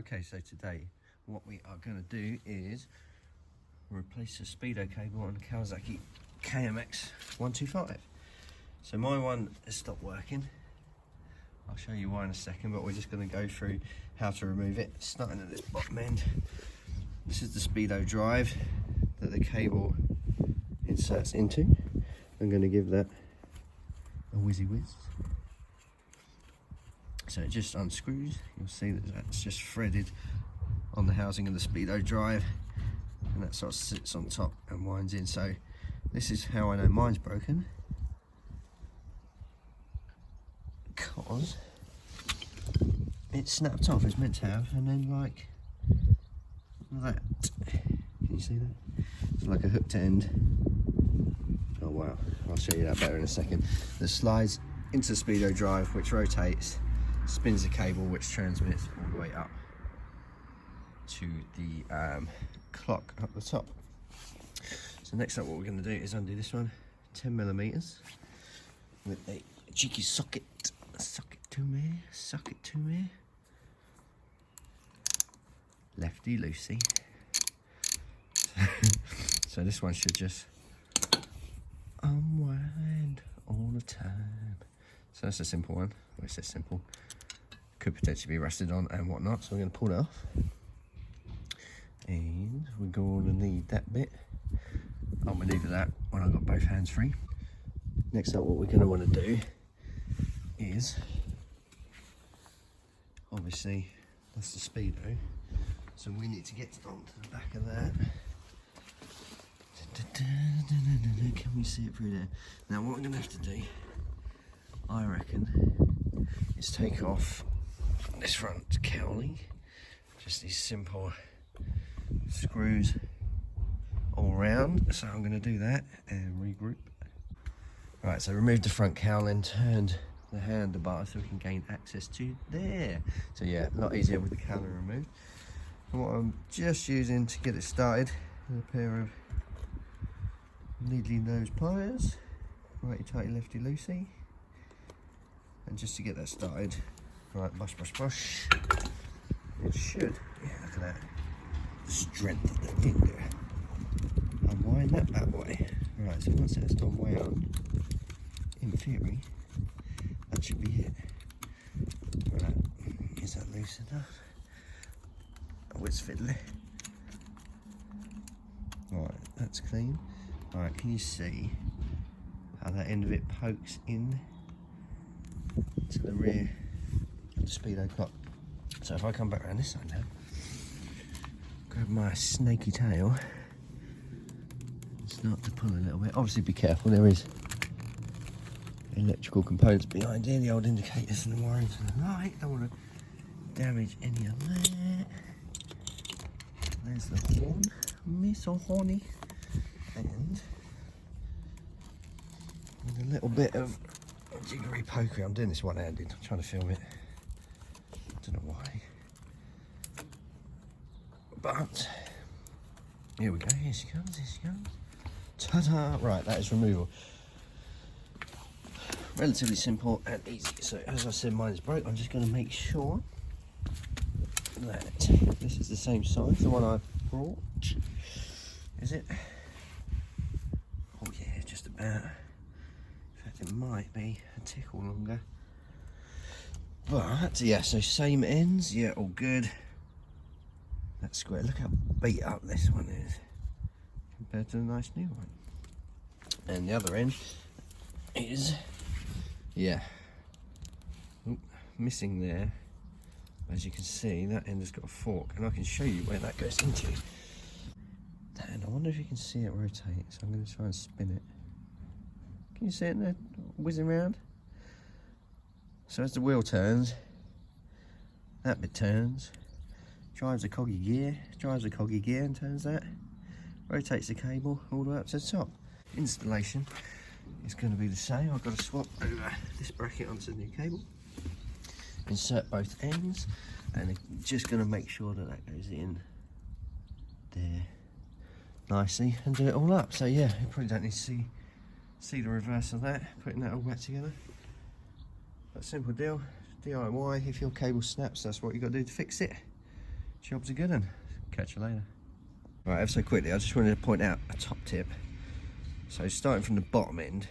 Okay, so today what we are going to do is replace the Speedo cable on Kawasaki KMX 125. So my one has stopped working. I'll show you why in a second, but we're just going to go through how to remove it, starting at this bottom end. This is the Speedo drive that the cable inserts into. I'm going to give that a whizzy whiz. So it just unscrews. You'll see that that's just threaded on the housing of the Speedo drive, and that sort of sits on top and winds in. So this is how I know mine's broken, because it snapped off. It's meant to have, and then like that. Can you see that? It's like a hooked end. Oh wow, I'll show you that better in a second. That slides into the Speedo drive, which rotates, spins the cable, which transmits all the way up to the clock up the top. So next up, what we're going to do is undo this one, 10mm, with a cheeky socket. Suck it to me, suck it to me. Lefty loosey. So this one should just unwind all the time. So that's a simple one. Well, it's simple. Could potentially be rusted on and whatnot. So we're going to pull it off, and we're going to need that bit. I'll manoeuvre that when I've got both hands free. Next up, what we're going to want to do is, obviously, that's the Speedo. So we need to get onto the back of that. Can we see it through there? Now what we're going to have to do, I reckon, is take off this front cowling. Just these simple screws all round. So I'm going to do that and regroup. Right, so remove the front cowling, turned the handlebar so we can gain access to there. So yeah, a lot easier with the cowling removed. And what I'm just using to get it started is a pair of needly nose pliers, righty tighty lefty loosey, and just to get that started, right, brush brush brush, it should, yeah, look at that, the strength of the finger, unwind that way. Right, so once that's done wound, in theory that should be it. Right, is that loose enough? Oh, it's fiddly. Right, that's clean. Alright, can you see how that end of it pokes in to the rear of the Speedo clock? So if I come back around this side now, grab my snaky tail and start to pull a little bit. Obviously be careful, there is electrical components behind here, the old indicators and the wiring to the light. Don't want to damage any of that. There's the horn, me so horny. And with a little bit of jiggery pokery, I'm doing this one-handed, I'm trying to film it, I don't know why, but here we go, here she comes, ta-da! Right, that is removal. Relatively simple and easy. So as I said, mine is broke. I'm just going to make sure that this is the same size, the one I brought. Is it? Oh yeah, just about. In fact, it might be a tickle longer. But yeah, so same ends, yeah, all good. That's square. Look how beat up this one is compared to the nice new one. And the other end is, yeah, missing there. As you can see, that end has got a fork, and I can show you where that goes into. And I wonder if you can see it rotate, so I'm going to try and spin it. Can you see it there whizzing around? So as the wheel turns, that bit turns, drives the coggy gear and turns that, rotates the cable all the way up to the top. Installation is going to be the same. I've got to swap over this bracket onto the new cable, insert both ends, and I'm just going to make sure that that goes in there nicely and do it all up. So yeah, you probably don't need to see the reverse of that, putting that all back together. But simple deal, DIY. If your cable snaps, that's what you got to do to fix it. jobs are good and catch you later. Right, ever so quickly, I just wanted to point out a top tip. So starting from the bottom end,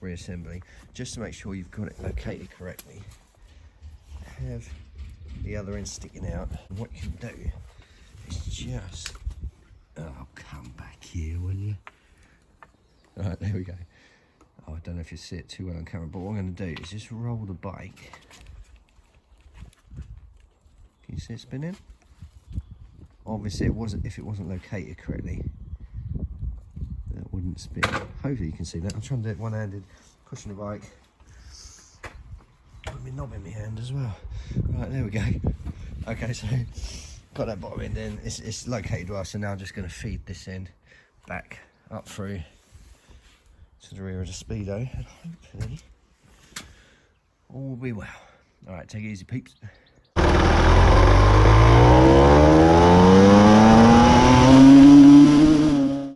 reassembly, just to make sure you've got it located correctly, have the other end sticking out. And what you can do is just, oh, come back here, will you? Right, there we go. Oh, I don't know if you see it too well on camera, but what I'm going to do is just roll the bike. Can you see it spinning? Obviously, if it wasn't located correctly, that wouldn't spin. Hopefully you can see that. I'm trying to do it one-handed, pushing the bike with my knob in my hand as well. Right, there we go. Okay, so got that bottom end in. It's located well, so now I'm just going to feed this end back up through to the rear of the Speedo, and hopefully all will be well. All right, take it easy, peeps.